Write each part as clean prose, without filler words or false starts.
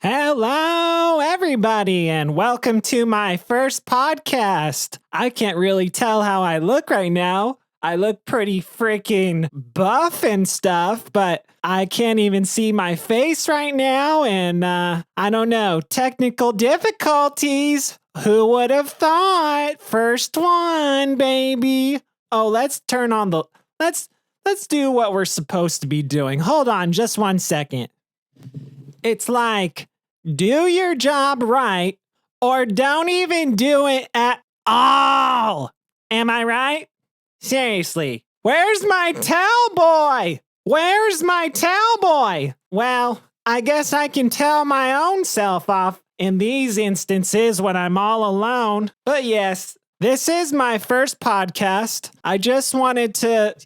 Hello, everybody, and welcome to my first podcast. I can't really tell how I look right now. I look pretty freaking buff and stuff, but I can't even see my face right now, and I don't know, technical difficulties. Who would have thought? First one, baby. Oh, let's turn on the let's do what we're supposed to be doing. Hold on just 1 second. It's like, do your job right or don't even do it at all. Am I right? Seriously, where's my towel boy? Where's my towel boy? Well, I guess I can tell my own self off in these instances when I'm all alone. But yes, this is my first podcast. I just wanted to,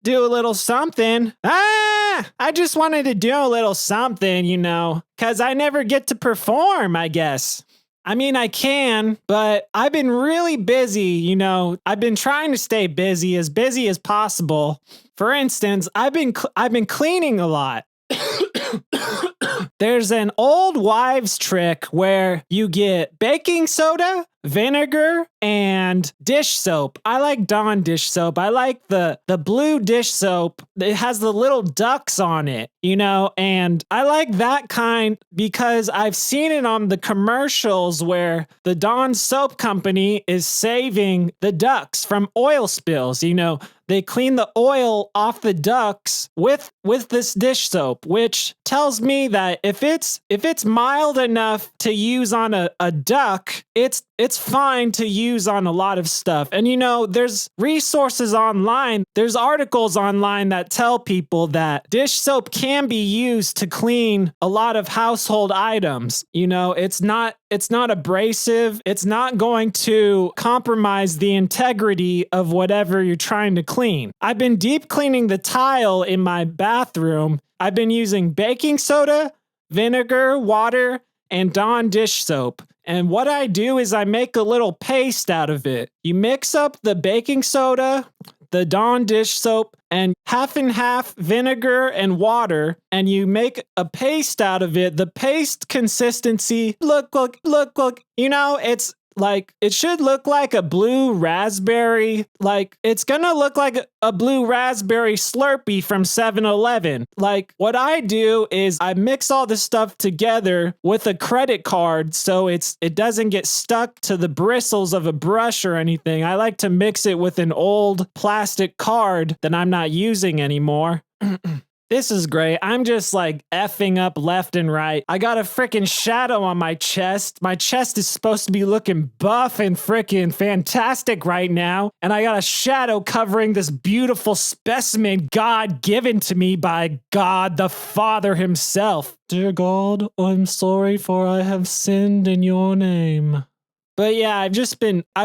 do a little something. I just wanted to do a little something, because I never get to perform, I guess. I mean, I can, but I've been really busy, I've been trying to stay busy as possible. For instance, I've been cleaning a lot. There's an old wives' trick where you get baking soda, vinegar, and dish soap. I like Dawn dish soap. I like the blue dish soap. It has the little ducks on it, and I like that kind because I've seen it on the commercials where the Dawn soap company is saving the ducks from oil spills. They clean the oil off the ducks with this dish soap, which tells me that if it's mild enough to use on a duck, it's fine to use on a lot of stuff. And there's resources online, there's articles online that tell people that dish soap can be used to clean a lot of household items. It's not abrasive. It's not going to compromise the integrity of whatever you're trying to clean. I've been deep cleaning the tile in my bathroom. I've been using baking soda, vinegar, water, and Dawn dish soap. And what I do is I make a little paste out of it. You mix up the baking soda, the Dawn dish soap, and half and half vinegar and water, and you make a paste out of it. The paste consistency, look, it's like, it should look like a blue raspberry. Like, it's gonna look like a blue raspberry Slurpee from 7-Eleven. Like, what I do is I mix all this stuff together with a credit card so it doesn't get stuck to the bristles of a brush or anything. I like to mix it with an old plastic card that I'm not using anymore. This is great. I'm just like effing up left and right. I got a freaking shadow on my chest. My chest is supposed to be looking buff and freaking fantastic right now. And I got a shadow covering this beautiful specimen God given to me by God the Father himself. Dear God, I'm sorry for I have sinned in your name. But yeah, I've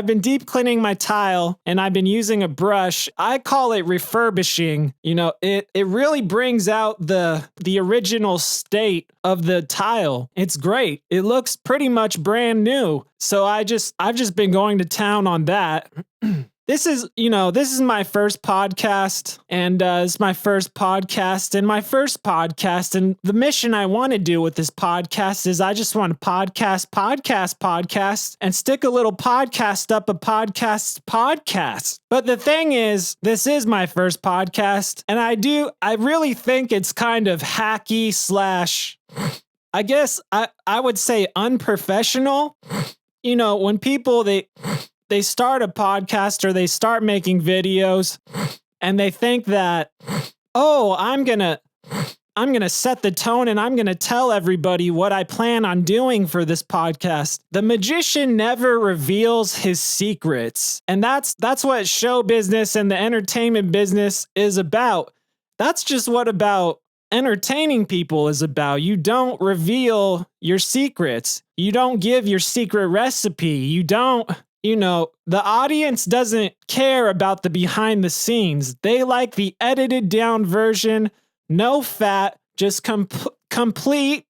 been deep cleaning my tile and I've been using a brush. I call it refurbishing. It really brings out the original state of the tile. It's great. It looks pretty much brand new. So I've just been going to town on that. This is my first podcast, and it's my first podcast, and the mission I want to do with this podcast is I just want to podcast, and stick a little podcast up a podcast. But the thing is, this is my first podcast, and I really think it's kind of hacky / I guess I would say unprofessional. When people, they start a podcast or they start making videos and they think that, oh, I'm going to set the tone and I'm going to tell everybody what I plan on doing for this podcast. The magician never reveals his secrets. And that's what show business and the entertainment business is about. That's just what about entertaining people is about. You don't reveal your secrets. You don't give your secret recipe. You don't... the audience doesn't care about the behind the scenes. They like the edited down version, no fat, just complete.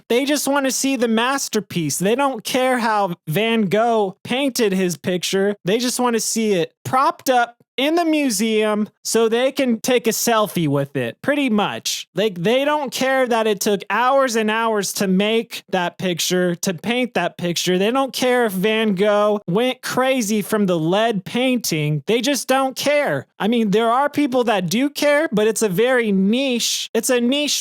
They just want to see the masterpiece. They don't care how Van Gogh painted his picture. They just want to see it propped up in the museum so they can take a selfie with it, pretty much. Like, they don't care that it took hours and hours to make that picture, to paint that picture. They don't care if Van Gogh went crazy from the lead painting. They just don't care. I mean, there are people that do care, but it's a niche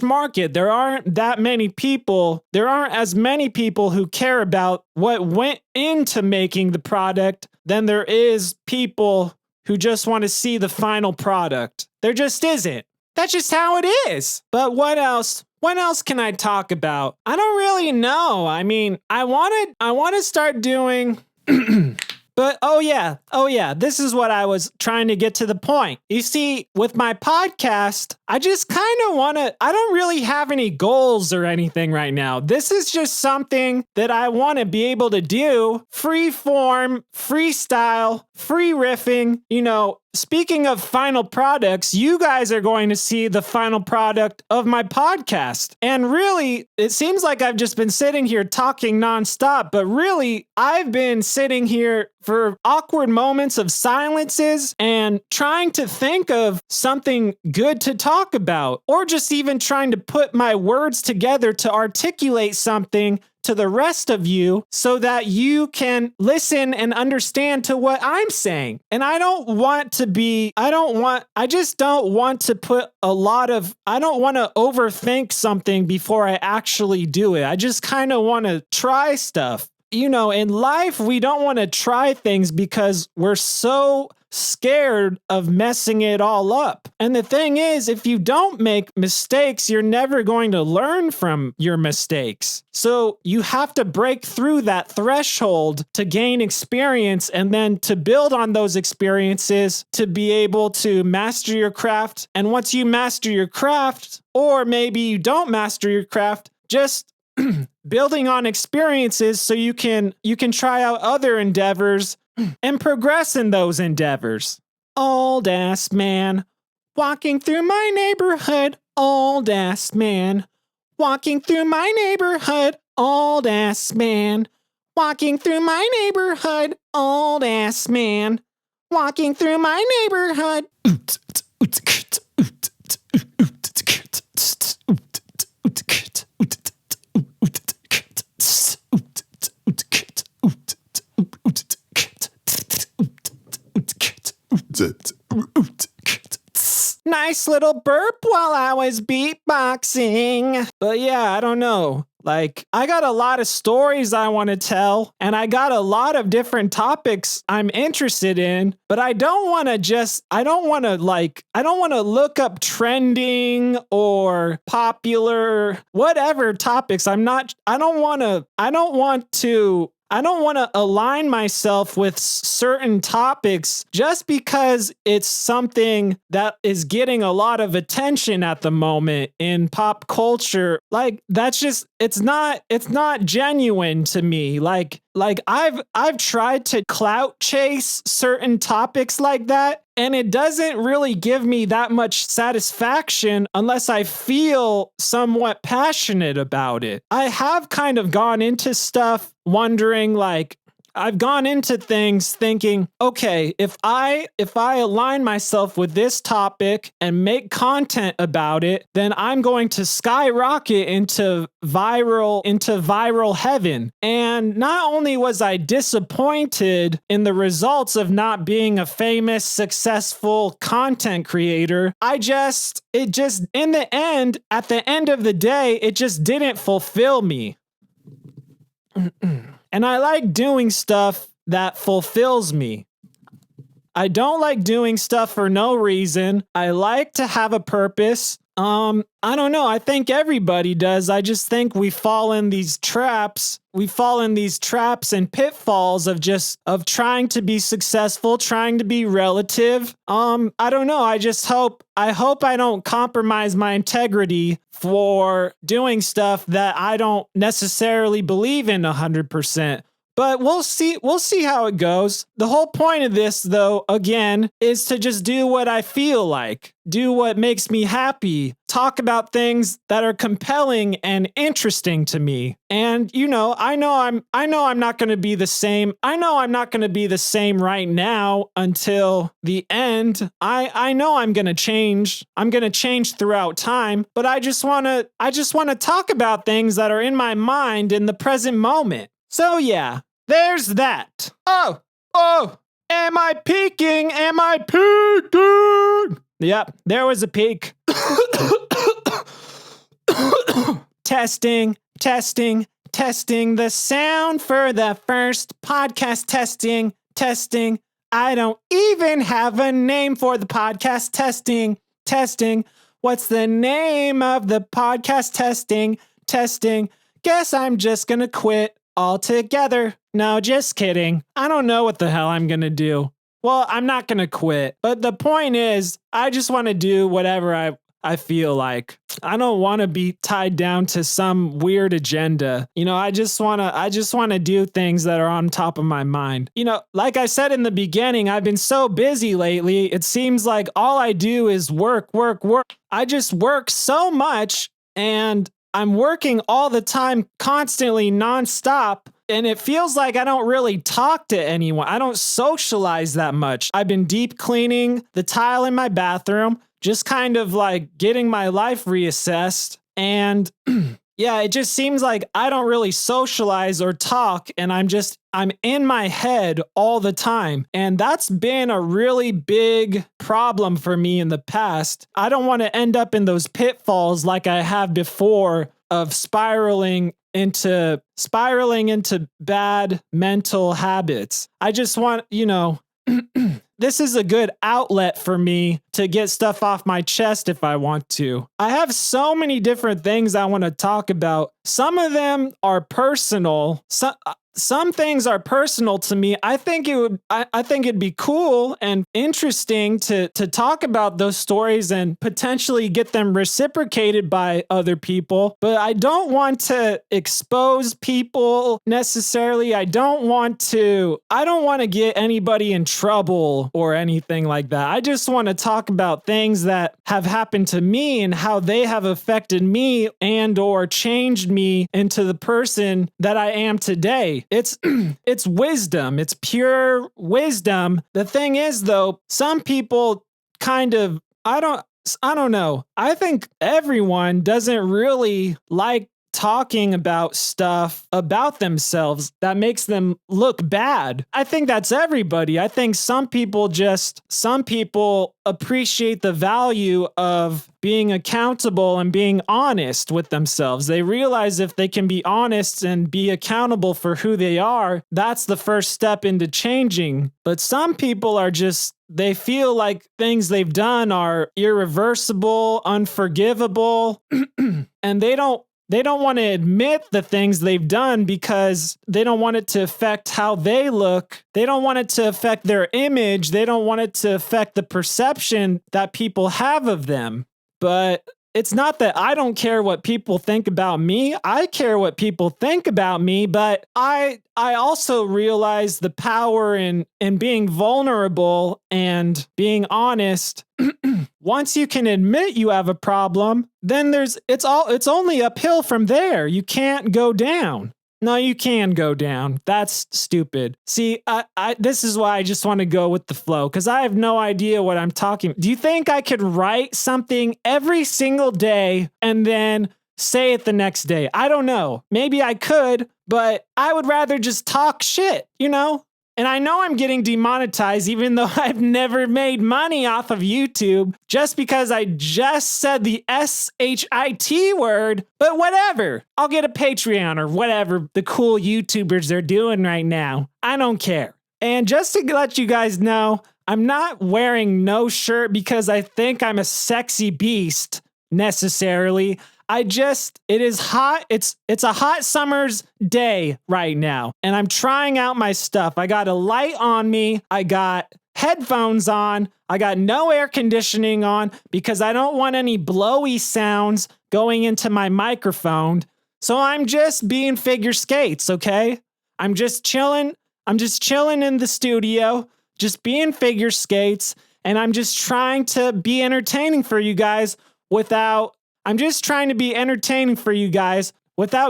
market. There aren't that many people. There aren't as many people who care about what went into making the product than there is people who just want to see the final product. There just isn't. That's just how it is. But what else? What else can I talk about? I don't really know. I mean, I want to start doing But oh yeah, this is what I was trying to get to the point. You see, with my podcast, I just kind of I don't really have any goals or anything right now. This is just something that I want to be able to do. Free form, freestyle, free riffing, Speaking of final products, you guys are going to see the final product of my podcast. And really, it seems like I've just been sitting here talking nonstop, but really, I've been sitting here for awkward moments of silences and trying to think of something good to talk about, or just even trying to put my words together to articulate something to the rest of you so that you can listen and understand to what I'm saying. And I don't want to overthink something before I actually do it. I just kind of want to try stuff. In life, we don't want to try things because we're so scared of messing it all up. And the thing is, if you don't make mistakes, you're never going to learn from your mistakes. So you have to break through that threshold to gain experience, and then to build on those experiences to be able to master your craft. And once you master your craft, or maybe you don't master your craft, just building on experiences so you can try out other endeavors and progress in those endeavors. Old ass man walking through my neighborhood. Old ass man walking through my neighborhood. Old ass man walking through my neighborhood. Old ass man walking through my neighborhood. Nice little burp while I was beatboxing. But yeah, I don't know. Like, I got a lot of stories I want to tell, and I got a lot of different topics I'm interested in, but I don't want to look up trending or popular, whatever topics. I don't want to align myself with certain topics just because it's something that is getting a lot of attention at the moment in pop culture. Like, it's not genuine to me. Like I've tried to clout chase certain topics like that, and it doesn't really give me that much satisfaction unless I feel somewhat passionate about it. I have kind of gone into stuff wondering, like, I've gone into things thinking, okay, if I align myself with this topic and make content about it, then I'm going to skyrocket into viral heaven. And not only was I disappointed in the results of not being a famous, successful content creator, at the end of the day, it just didn't fulfill me. And I like doing stuff that fulfills me. I don't like doing stuff for no reason. I like to have a purpose. I don't know. I think everybody does. I just think we fall in these traps. We fall in these traps and pitfalls of trying to be successful, trying to be relative. I don't know. I hope I don't compromise my integrity for doing stuff that I don't necessarily believe in 100%. But we'll see how it goes. The whole point of this, though, again, is to just do what I feel like, do what makes me happy, talk about things that are compelling and interesting to me. And I know I'm not going to be the same. I know I'm not going to be the same right now until the end. I know I'm going to change. I'm going to change throughout time, but I just want to talk about things that are in my mind in the present moment. So yeah, there's that. Oh, am I peaking? Am I peaking? Yep, there was a peak. Testing the sound for the first podcast. Testing. I don't even have a name for the podcast. Testing. What's the name of the podcast? Testing. Guess I'm just gonna quit altogether. No, just kidding. I don't know what the hell I'm gonna do. Well, I'm not gonna quit. But the point is, I just want to do whatever I feel like. I don't want to be tied down to some weird agenda. I just want to do things that are on top of my mind. Like I said in the beginning, I've been so busy lately. It seems like all I do is work. I just work so much, and I'm working all the time, constantly, nonstop. And it feels like I don't really talk to anyone. I don't socialize that much. I've been deep cleaning the tile in my bathroom, just kind of like getting my life reassessed. And yeah, it just seems like I don't really socialize or talk, and I'm in my head all the time. And that's been a really big problem for me in the past. I don't want to end up in those pitfalls like I have before of spiraling into bad mental habits. I just want, this is a good outlet for me to get stuff off my chest if I want to. I have so many different things I want to talk about. Some of them are personal. Some things are personal to me. I think it'd be cool and interesting to talk about those stories and potentially get them reciprocated by other people. But I don't want to expose people necessarily. I don't want to get anybody in trouble or anything like that. I just want to talk about things that have happened to me and how they have affected me and or changed me into the person that I am today. It's wisdom. It's pure wisdom. The thing is, though, some people kind of, I don't know. I think everyone doesn't really like talking about stuff about themselves that makes them look bad. I think that's everybody. I think some people appreciate the value of being accountable and being honest with themselves. They realize if they can be honest and be accountable for who they are, that's the first step into changing. But some people are they feel like things they've done are irreversible, unforgivable, and they don't want to admit the things they've done because they don't want it to affect how they look. They don't want it to affect their image. They don't want it to affect the perception that people have of them. But it's not that I don't care what people think about me. I care what people think about me, but I also realize the power in being vulnerable and being honest. Once you can admit you have a problem, then it's only uphill from there. You can't go down. No, you can go down. That's stupid. See, this is why I just want to go with the flow, because I have no idea what I'm talking. Do you think I could write something every single day and then say it the next day? I don't know. Maybe I could, but I would rather just talk shit, And I know I'm getting demonetized, even though I've never made money off of YouTube, just because I just said the SHIT word. But whatever. I'll get a Patreon or whatever the cool YouTubers are doing right now. I don't care. And just to let you guys know, I'm not wearing no shirt because I think I'm a sexy beast necessarily. It is hot. It's a hot summer's day right now. And I'm trying out my stuff. I got a light on me. I got headphones on. I got no air conditioning on because I don't want any blowy sounds going into my microphone. So I'm just being figure skates, okay? I'm just chilling. I'm just chilling in the studio, just being figure skates, and I'm just trying to be entertaining for you guys without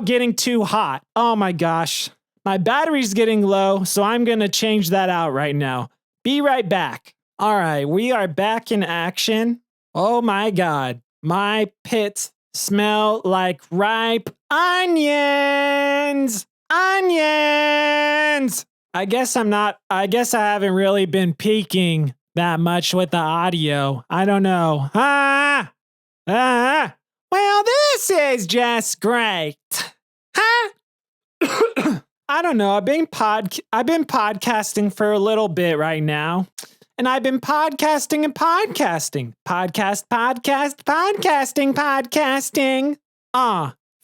getting too hot. Oh my gosh. My battery's getting low, so I'm going to change that out right now. Be right back. All right, we are back in action. Oh my God. My pits smell like ripe onions. Onions! I guess I haven't really been peaking that much with the audio. I don't know. Well, this is just great. Huh? I don't know. I've been podcasting for a little bit right now. And I've been podcasting and podcasting. Podcasting.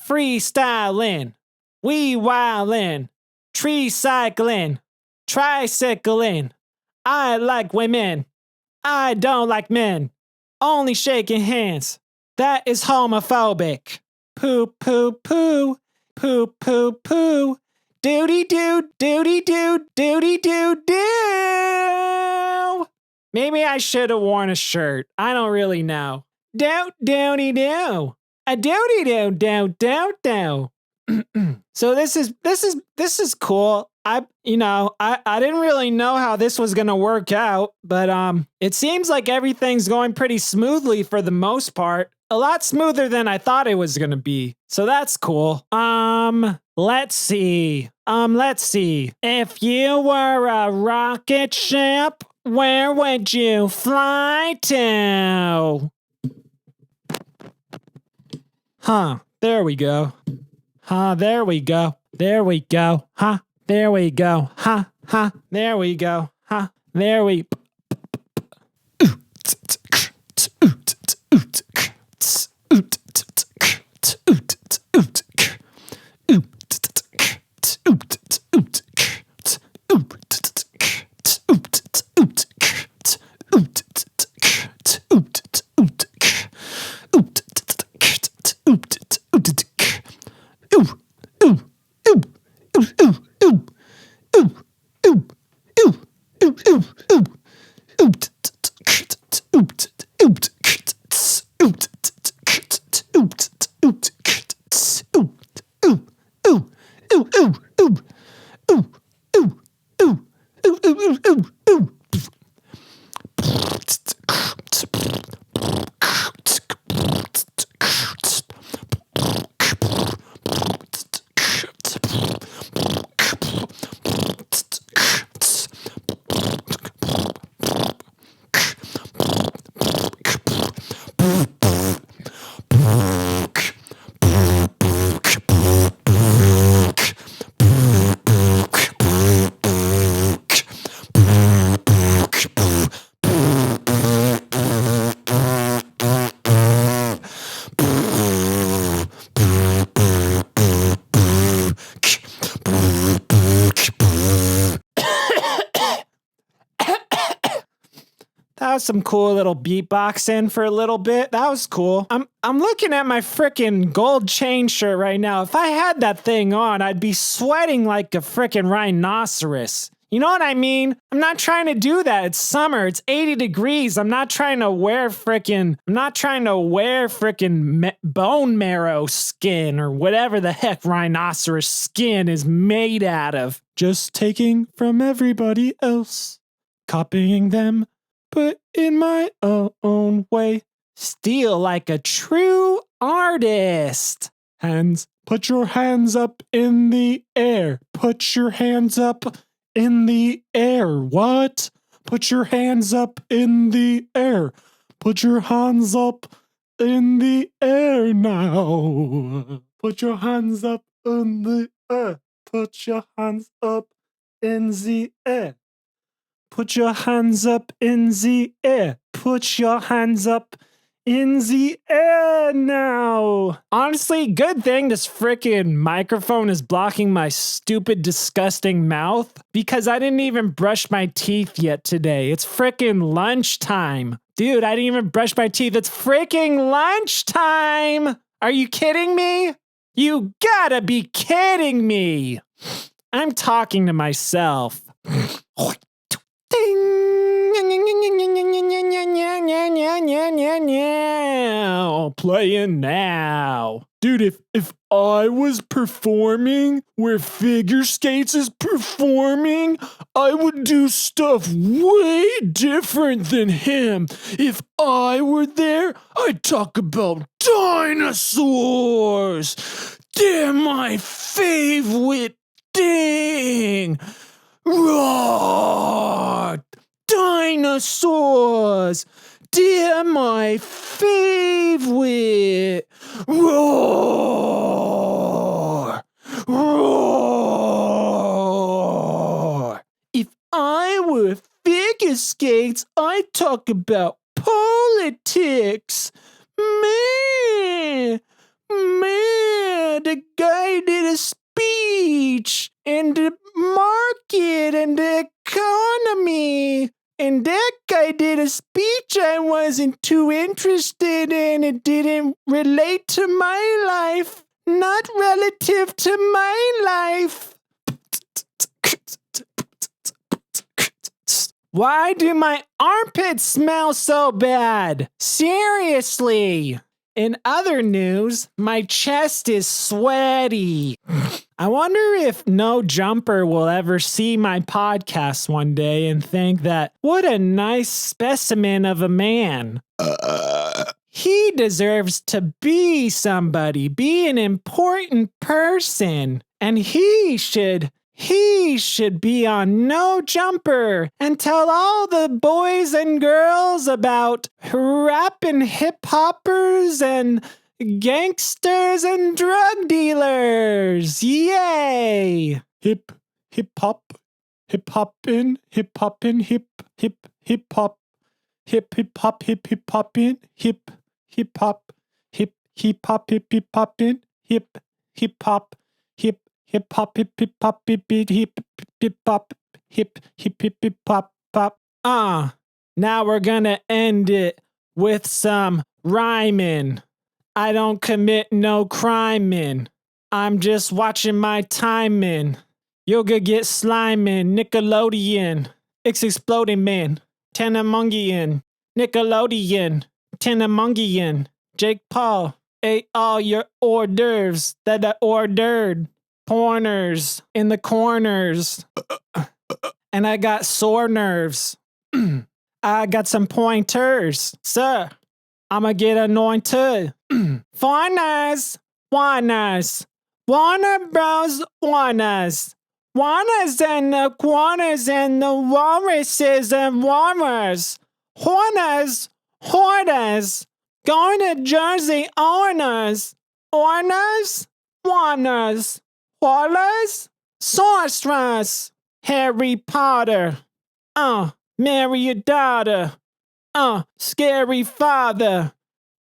Freestyling. Wee wildin'. Tree cycling. Tricycling. I like women. I don't like men. Only shaking hands. That is homophobic. Poo poo poo. Poo poo poo. Doody doo. Doody doo. Doody doo doo. Maybe I should have worn a shirt. I don't really know. Doody doo. A doody doo doo doo doo. So this is cool. I didn't really know how this was gonna work out, but it seems like everything's going pretty smoothly for the most part. A lot smoother than I thought it was gonna be. So that's cool. Let's see. If you were a rocket ship, where would you fly to? Huh, there we go. There we go. There we go. There we go. There we go. There we. That was some cool little beatboxing for a little bit. That was cool. I'm looking at my frickin' gold chain shirt right now. If I had that thing on, I'd be sweating like a frickin' rhinoceros. You know what I mean? I'm not trying to do that. It's summer. It's 80 degrees. I'm not trying to wear frickin' bone marrow skin or whatever the heck rhinoceros skin is made out of. Just taking from everybody else, copying them, but in my own way. Steal like a true artist. Hands. Put your hands up in the air. Put your hands up in the air. What? Put your hands up in the air. Put your hands up in the air now. Put your hands up in the air. Put your hands up in the air. Put your hands up in the air. Put your hands up in the air now. Honestly, good thing this frickin' microphone is blocking my stupid, disgusting mouth because I didn't even brush my teeth yet today. It's frickin' lunchtime. Dude, I didn't even brush my teeth. It's frickin' lunchtime. Are you kidding me? You gotta be kidding me. I'm talking to myself. Playing now. Dude, if I was performing where figure skates is performing, I would do stuff way different than him. If I were there, I'd talk about dinosaurs. They're my favorite thing. Roar! Dinosaurs! They're my favorite. Roar! Roar! If I were figure skates, I'd talk about politics. Man, the guy did a speech and the market and the economy. And that guy did a speech I wasn't too interested in. It didn't relate to my life. Not relative to my life. Why do my armpits smell so bad? Seriously. In other news, my chest is sweaty. I wonder if No Jumper will ever see my podcast one day and think that, what a nice specimen of a man. He deserves to be somebody, be an important person, and he should be on No Jumper and tell all the boys and girls about rap and hip-hoppers and gangsters and drug dealers. Yay! Hip-hop, hip-hoppin', hip-hoppin', hip-hop, hip-hop, hip-hop-in, hip-hop, hip-hop, hip-hop-in, hip-hop, hip-hop, hip-hop, hip-hop, hip-hop, pop. Now we're gonna end it with some rhyming. I don't commit no crime. I'm just watching my timing. Yoga get sliming, Nickelodeon. It's exploding, man. Tenamungian. Nickelodeon. Tenamungian. Jake Paul ate all your hors d'oeuvres that are ordered. Porners in the corners. And I got sore nerves. I got some pointers. Sir, I'ma get anointed. Foreigners, whiners. Warner Bros. Warners. Warners and the corners and the walruses and warmers. Horners, hoarders. Going to Jersey, owners. Owners, warners. Wallers, sorcerers. Harry Potter. Marry your daughter. Scary father.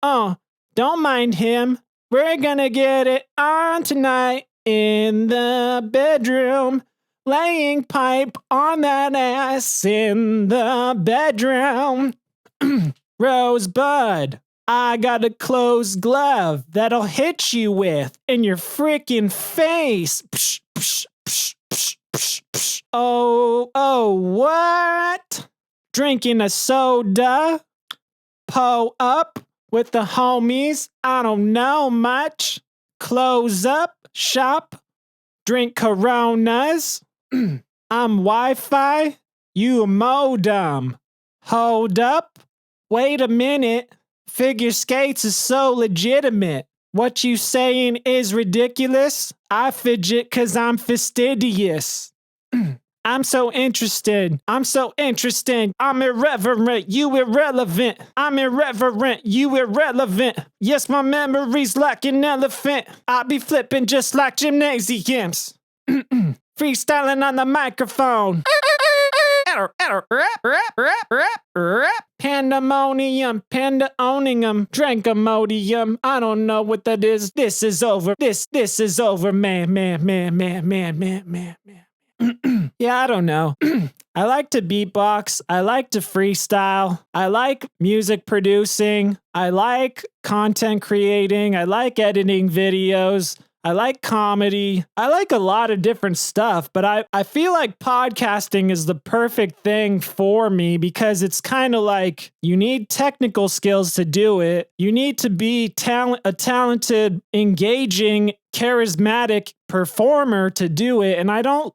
Don't mind him. We're gonna get it on tonight in the bedroom. Laying pipe on that ass in the bedroom. Rosebud, I got a closed glove that'll hit you with in your freaking face. Psh, psh, psh, psh, psh, psh. Oh, what? Drinking a soda? Po up with the homies? I don't know much. Close up, shop, drink Coronas. I'm Wi-Fi, you a modem. Hold up, wait a minute. Figure skates is so legitimate. What you saying is ridiculous. I fidget cause I'm fastidious. I'm so interested. I'm irreverent. You irrelevant. I'm irreverent. You irrelevant. Yes, my memory's like an elephant. I be flipping just like gymnasiums. Freestyling on the microphone. Pandemonium, panda-owning-em, drankamodium. I don't know what that is. This is over. This is over, man. Yeah, I don't know. I like to beatbox. I like to freestyle. I like music producing. I like content creating. I like editing videos. I like comedy. I like a lot of different stuff, but I feel like podcasting is the perfect thing for me because it's kind of like you need technical skills to do it. You need to be a talented, engaging, charismatic performer to do it. And I don't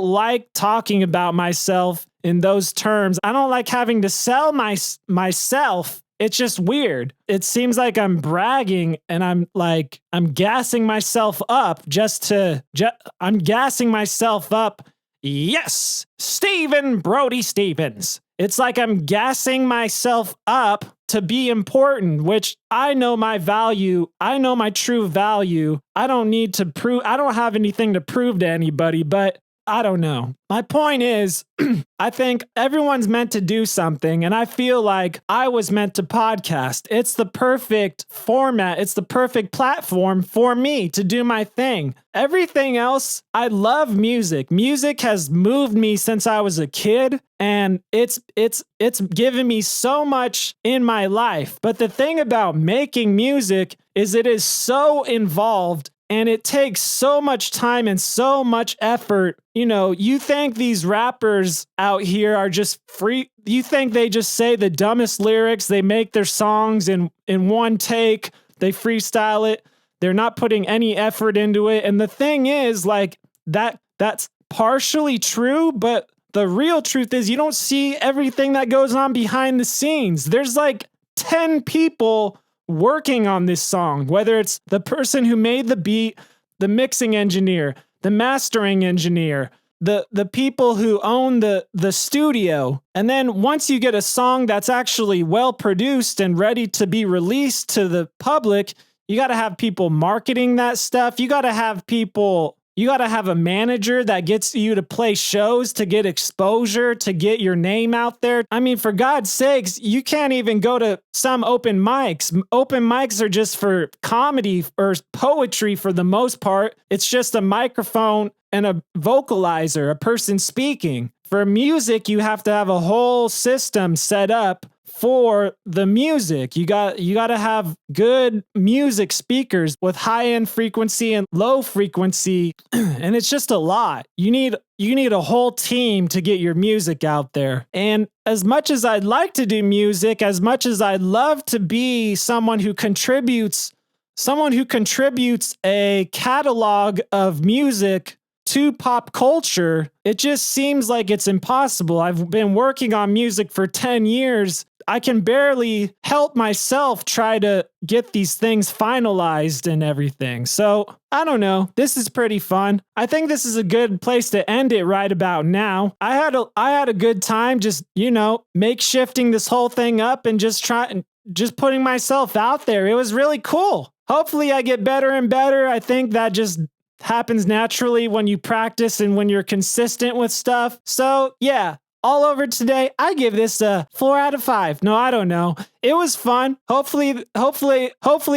like talking about myself in those terms. I don't like having to sell myself. It's just weird. It seems like I'm bragging and I'm gassing myself up I'm gassing myself up. Yes, Stephen Brody Stevens. It's like I'm gassing myself up to be important, which I know my value. I know my true value. I don't have anything to prove to anybody, but I don't know. My point is, I think everyone's meant to do something, and I feel like I was meant to podcast. It's the perfect format. It's the perfect platform for me to do my thing. Everything else, I love music. Music has moved me since I was a kid, and it's given me so much in my life. But the thing about making music is it is so involved. And it takes so much time and so much effort. You know, you think these rappers out here are just free. You think they just say the dumbest lyrics. They make their songs in one take. They freestyle it. They're not putting any effort into it. And the thing is, like, that's partially true, but the real truth is you don't see everything that goes on behind the scenes. There's like 10 people working on this song, whether it's the person who made the beat, the mixing engineer, the mastering engineer, the people who own the studio. And then once you get a song that's actually well produced and ready to be released to the public, you got to have people marketing that stuff. You got to have a manager that gets you to play shows, to get exposure, to get your name out there. I mean, for God's sakes, you can't even go to some open mics. Open mics are just for comedy or poetry for the most part. It's just a microphone and a vocalizer, a person speaking. For music, you have to have a whole system set up for the music. You got to have good music speakers with high-end frequency and low frequency, and it's just a lot. You need a whole team to get your music out there. And as much as I'd like to do music, as much as I'd love to be someone who contributes a catalog of music to pop culture, it just seems like it's impossible. I've been working on music for 10 years. I can barely help myself try to get these things finalized and everything. So I don't know. This is pretty fun. I think this is a good place to end it right about now. I had a good time just, makeshifting this whole thing up and just putting myself out there. It was really cool. Hopefully I get better and better. I think that just happens naturally when you practice and when you're consistent with stuff. So yeah, all over today, I give this a 4 out of 5. No, I don't know. It was fun. Hopefully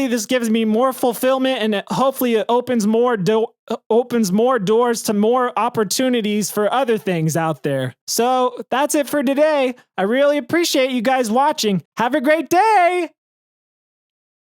this gives me more fulfillment, and hopefully it opens more doors to more opportunities for other things out there. So that's it for today. I really appreciate you guys watching. Have a great day.